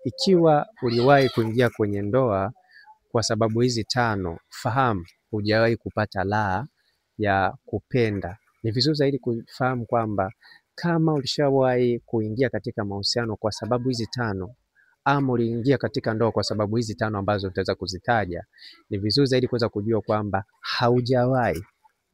ikiwa uliwahi kuingia kwenye ndoa kwa sababu hizi tano, fahamu hujawahi kupata raha ya kupenda. Ni vizuri zaidi kufahamu kwamba kama ulishawahi kuingia katika mahusiano kwa sababu hizi tano, ama uliingia katika ndoa kwa sababu hizi tano ambazo nitaweza kuzitaja, ni vizuri zaidi kuweza kujua kwamba haujawahi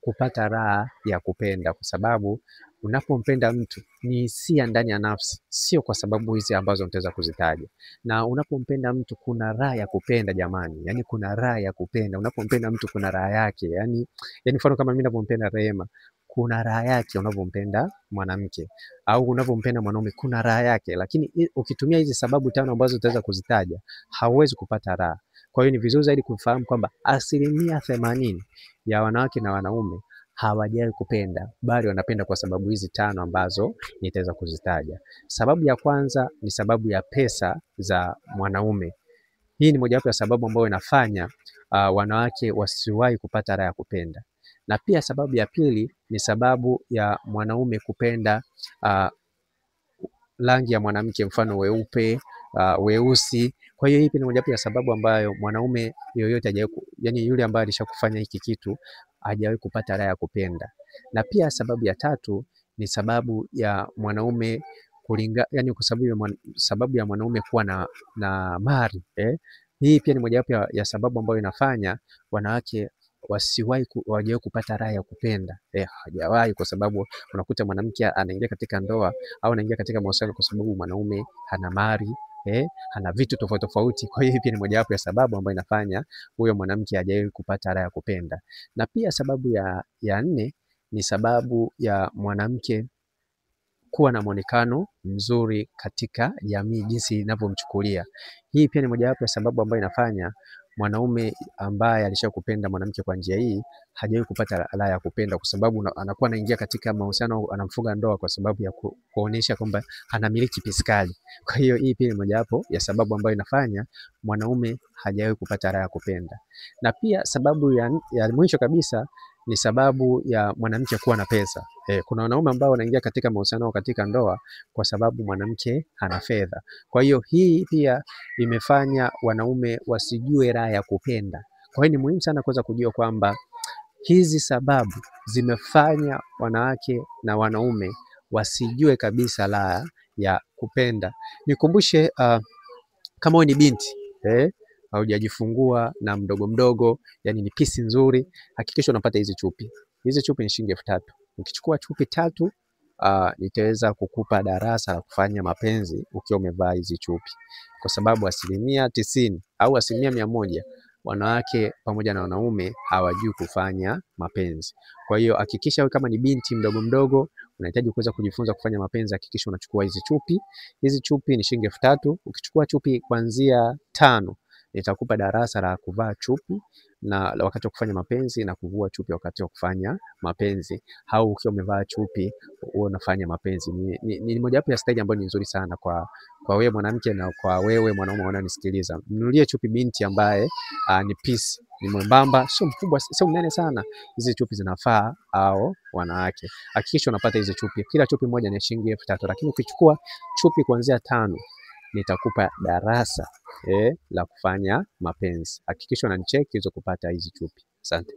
kupata raha ya kupenda, kwa sababu unapompenda mtu ni hisia ndani ya nafsi, sio kwa sababu hizi ambazo nitaweza kuzitaja. Na unapompenda mtu kuna raha ya kupenda jamani, yani kuna raha ya kupenda. Unapompenda mtu kuna raha yake, yani mfano kama mimi ninapompenda Rehema, kuna raha yake unavyompenda mwanamke, au unavyompenda mwanaume kuna raha yake. Lakini ukitumia hizi sababu tano ambazo utaweza kuzitaja, hauwezi kupata raha. Kwa hiyo ni vizuri zaidi kufahamu kwamba 80% ya wanawake na wanaume hawajawahi kupenda, bali wanapenda kwa sababu hizi tano ambazo nitaweza kuzitaja. Sababu ya kwanza ni sababu ya pesa za mwanaume. Hii ni mojawapo ya sababu ambayo inafanya wanawake wasiwahi kupata raha ya kupenda. Na pia sababu ya pili ni sababu ya mwanaume kupenda rangi ya mwanamke, mfano weupe, weusi. Kwa hiyo hii ni mojawapo ya sababu ambayo mwanaume yoyote hajawahi, yani yule ambaye alishakufanya hiki kitu hajawahi kupata raha ya kupenda. Na pia sababu ya tatu ni sababu ya mwanaume yani kwa sababu ya mwanaume kuwa na mali. Hii pia ni mojawapo ya sababu ambayo inafanya wanawake hawajawahi kupata raha ya kupenda. Hawajawahi, kwa sababu unakuta mwanamke anaingia katika ndoa au anaingia katika mahusiano kwa sababu mwanaume hana mali, hana vitu tofauti tofauti. Kwa hiyo pia ni mojawapo ya sababu ambayo inafanya huyo mwanamke hajawahi kupata raha ya kupenda. Na pia sababu ya nne ni sababu ya mwanamke kuwa na muonekano mzuri katika jamii, jinsi inavyomchukulia. Hii pia ni mojawapo ya sababu ambayo inafanya mwanaume ambaye alishakupenda mwanamke kwa njia hii hajawahi kupata raha ya kupenda, kwa sababu anakuwa anaingia katika mahusiano, anamfunga ndoa kwa sababu ya kuonesha kwamba anamiliki piskali. Kwa hiyo hii pia ni mojawapo ya sababu ambayo inafanya mwanaume hajawahi kupata raha ya kupenda. Na pia sababu ya mwisho kabisa ni sababu ya mwanamke kuwa na pesa. Kuna wanaume ambao wanaingia katika mahusiano katika ndoa kwa sababu mwanamke hana fedha. Kwa hiyo hii pia imefanya wanaume wasijue raha ya kupenda. Kwa hiyo ni muhimu sana kuweza kujua kwamba hizi sababu zimefanya wanawake na wanaume wasijue kabisa raha ya kupenda. Nikumbushe, kama wewe ni binti haujajifungua na mdogo, yani ni pisi nzuri, hakikisha unapata hizi chupi. Hizi chupi ni shilingi 3000. Ukichukua chupi 3, nitaweza kukupa darasa la kufanya mapenzi ukiwa umevaa hizi chupi, kwa sababu 90% au 100% wanawake pamoja na wanaume hawajui kufanya mapenzi. Kwa hiyo hakikisha kama ni binti mdogo unahitaji kuweza kujifunza kufanya mapenzi, hakikisha unachukua hizi chupi. Hizi chupi ni shilingi 3000. Ukichukua chupi kuanzia 5, nitakupa darasa la kuvaa chupi na wakati wa kufanya mapenzi, na kuvua chupi wakati wa kufanya mapenzi, au ukiwa umevaa chupi unafanya mapenzi. Ni mojawapo ya style ambayo ni nzuri sana kwa wewe mwanamke na kwa wewe mwanaume unanisikiliza. Mnunulie chupi binti ambaye ni peace, ni mwembamba, sio mkubwa, sio mnene sana. Hizi chupi zinafaa au wanawake. Hakikisha unapata hizi chupi. Kila chupi moja ni shilingi 3000, lakini ukichukua chupi kuanzia 5 nitakupa darasa la kufanya mapenzi. Hakikisha unanicheck hizo kupata hizi chupi. Asante.